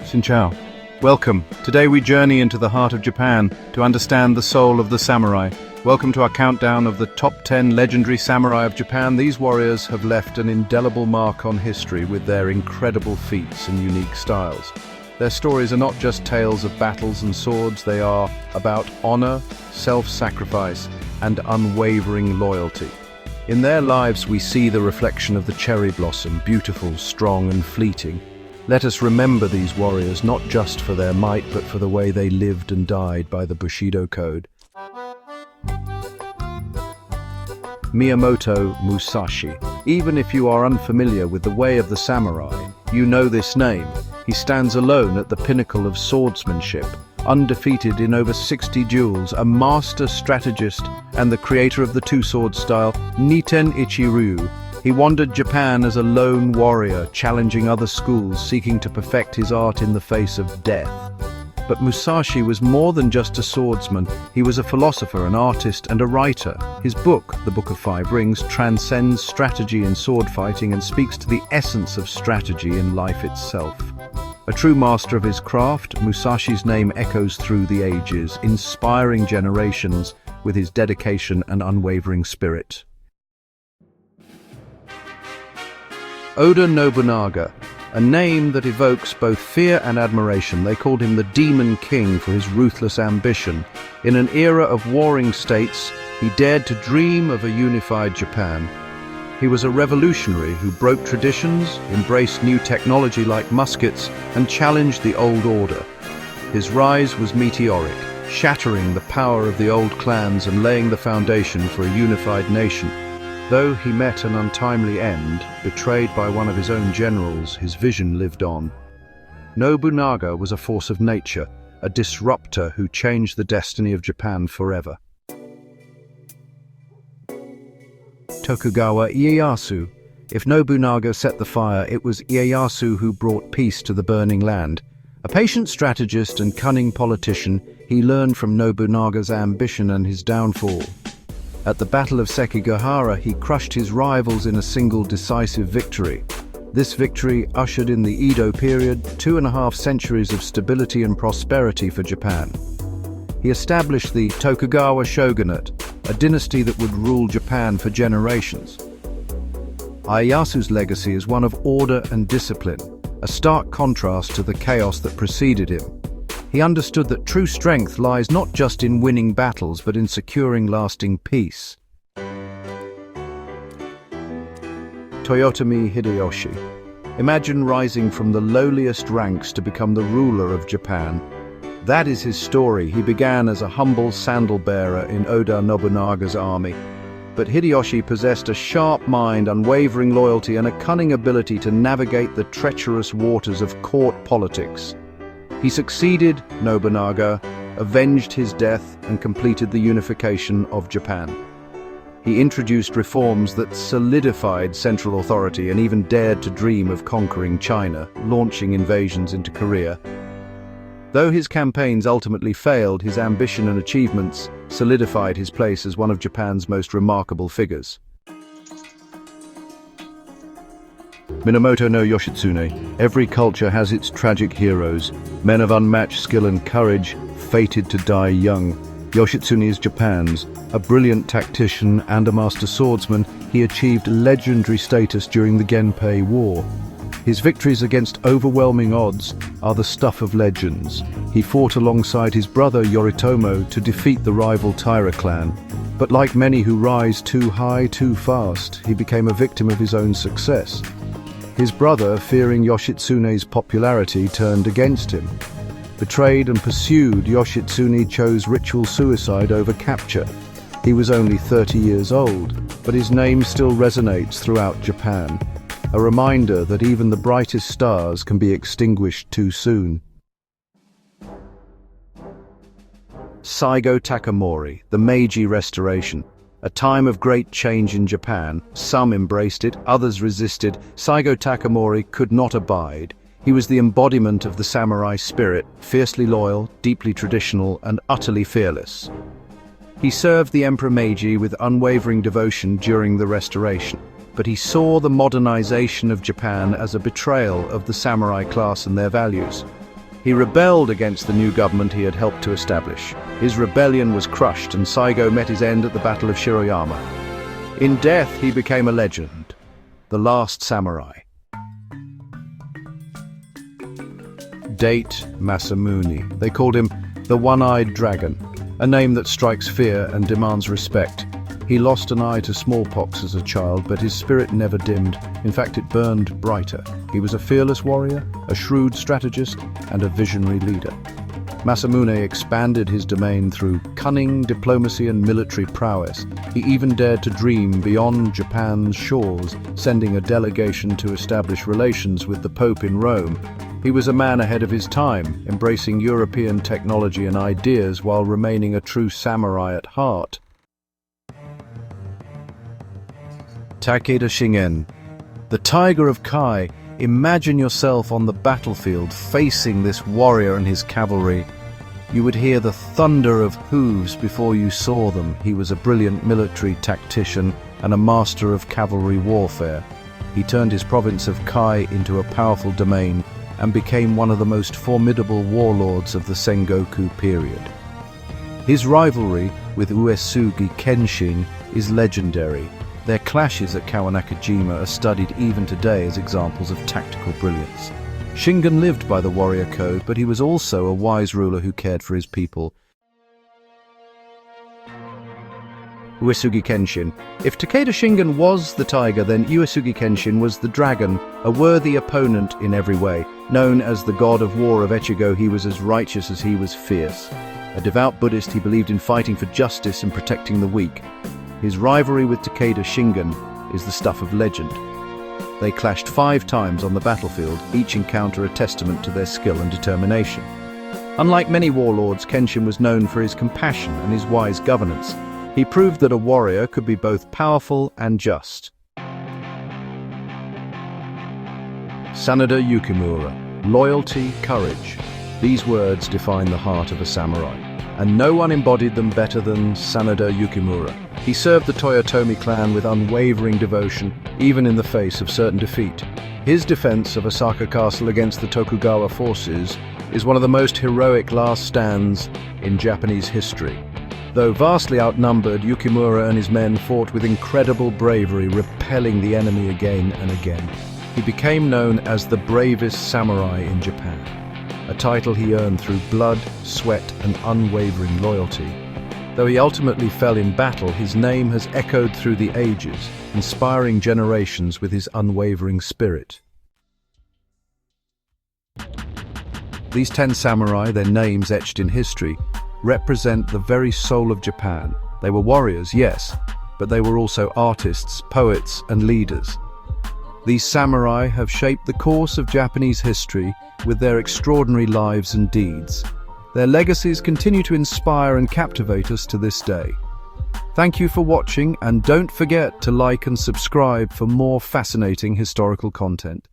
Xin chào. Welcome. Today we journey into the heart of Japan to understand the soul of the samurai. Welcome to our countdown of the top 10 legendary samurai of Japan. These warriors have left an indelible mark on history with their incredible feats and unique styles. Their stories are not just tales of battles and swords, they are about honor, self-sacrifice, and unwavering loyalty. In their lives we see the reflection of the cherry blossom, beautiful, strong, and fleeting. Let us remember these warriors not just for their might, but for the way they lived and died by the Bushido Code. Miyamoto Musashi. Even if you are unfamiliar with the way of the samurai, you know this name. He stands alone at the pinnacle of swordsmanship, undefeated in over 60 duels, a master strategist and the creator of the two-sword style, Niten Ichi-ryu. He wandered Japan as a lone warrior, challenging other schools, seeking to perfect his art in the face of death. But Musashi was more than just a swordsman. He was a philosopher, an artist, and a writer. His book, The Book of Five Rings, transcends strategy in sword fighting and speaks to the essence of strategy in life itself. A true master of his craft, Musashi's name echoes through the ages, inspiring generations with his dedication and unwavering spirit. Oda Nobunaga, a name that evokes both fear and admiration. They called him the Demon King for his ruthless ambition. In an era of warring states, he dared to dream of a unified Japan. He was a revolutionary who broke traditions, embraced new technology like muskets, and challenged the old order. His rise was meteoric, shattering the power of the old clans and laying the foundation for a unified nation. Though he met an untimely end, betrayed by one of his own generals, his vision lived on. Nobunaga was a force of nature, a disruptor who changed the destiny of Japan forever. Tokugawa Ieyasu. If Nobunaga set the fire, it was Ieyasu who brought peace to the burning land. A patient strategist and cunning politician, he learned from Nobunaga's ambition and his downfall. At the Battle of Sekigahara, he crushed his rivals in a single decisive victory. This victory ushered in the Edo period, 2.5 centuries of stability and prosperity for Japan. He established the Tokugawa shogunate, a dynasty that would rule Japan for generations. Ieyasu's legacy is one of order and discipline, a stark contrast to the chaos that preceded him. He understood that true strength lies not just in winning battles, but in securing lasting peace. Toyotomi Hideyoshi. Imagine rising from the lowliest ranks to become the ruler of Japan. That is his story. He began as a humble sandal-bearer in Oda Nobunaga's army. But Hideyoshi possessed a sharp mind, unwavering loyalty, and a cunning ability to navigate the treacherous waters of court politics. He succeeded Nobunaga, avenged his death, and completed the unification of Japan. He introduced reforms that solidified central authority and even dared to dream of conquering China, launching invasions into Korea. Though his campaigns ultimately failed, his ambition and achievements solidified his place as one of Japan's most remarkable figures. Minamoto no Yoshitsune. Every culture has its tragic heroes, men of unmatched skill and courage, fated to die young. Yoshitsune is Japan's. A brilliant tactician and a master swordsman, he achieved legendary status during the Genpei War. His victories against overwhelming odds are the stuff of legends. He fought alongside his brother Yoritomo to defeat the rival Taira clan. But like many who rise too high too fast, he became a victim of his own success. His brother, fearing Yoshitsune's popularity, turned against him. Betrayed and pursued, Yoshitsune chose ritual suicide over capture. He was only 30 years old, but his name still resonates throughout Japan, a reminder that even the brightest stars can be extinguished too soon. Saigo Takamori, the Meiji Restoration. A time of great change in Japan. Some embraced it, others resisted. Saigo Takamori could not abide. He was the embodiment of the samurai spirit, fiercely loyal, deeply traditional, and utterly fearless. He served the Emperor Meiji with unwavering devotion during the Restoration, but he saw the modernization of Japan as a betrayal of the samurai class and their values. He rebelled against the new government he had helped to establish. His rebellion was crushed, and Saigo met his end at the Battle of Shiroyama. In death, he became a legend, the last samurai. Date Masamune. They called him the One-Eyed Dragon, a name that strikes fear and demands respect. He lost an eye to smallpox as a child, but his spirit never dimmed. In fact, it burned brighter. He was a fearless warrior, a shrewd strategist, and a visionary leader. Masamune expanded his domain through cunning, diplomacy, and military prowess. He even dared to dream beyond Japan's shores, sending a delegation to establish relations with the Pope in Rome. He was a man ahead of his time, embracing European technology and ideas while remaining a true samurai at heart. Takeda Shingen, the Tiger of Kai. Imagine yourself on the battlefield facing this warrior and his cavalry. You would hear the thunder of hooves before you saw them. He was a brilliant military tactician and a master of cavalry warfare. He turned his province of Kai into a powerful domain and became one of the most formidable warlords of the Sengoku period. His rivalry with Uesugi Kenshin is legendary. Their clashes at Kawanakajima are studied even today as examples of tactical brilliance. Shingen lived by the warrior code, but he was also a wise ruler who cared for his people. Uesugi Kenshin. If Takeda Shingen was the tiger, then Uesugi Kenshin was the dragon, a worthy opponent in every way. Known as the god of war of Echigo, he was as righteous as he was fierce. A devout Buddhist, he believed in fighting for justice and protecting the weak. His rivalry with Takeda Shingen is the stuff of legend. They clashed 5 times on the battlefield, each encounter a testament to their skill and determination. Unlike many warlords, Kenshin was known for his compassion and his wise governance. He proved that a warrior could be both powerful and just. Sanada Yukimura. Loyalty, courage. These words define the heart of a samurai, and no one embodied them better than Sanada Yukimura. He served the Toyotomi clan with unwavering devotion, even in the face of certain defeat. His defense of Osaka Castle against the Tokugawa forces is one of the most heroic last stands in Japanese history. Though vastly outnumbered, Yukimura and his men fought with incredible bravery, repelling the enemy again and again. He became known as the bravest samurai in Japan, a title he earned through blood, sweat, and unwavering loyalty. Though he ultimately fell in battle, his name has echoed through the ages, inspiring generations with his unwavering spirit. These 10 samurai, their names etched in history, represent the very soul of Japan. They were warriors, yes, but they were also artists, poets, and leaders. These samurai have shaped the course of Japanese history with their extraordinary lives and deeds. Their legacies continue to inspire and captivate us to this day. Thank you for watching, and don't forget to like and subscribe for more fascinating historical content.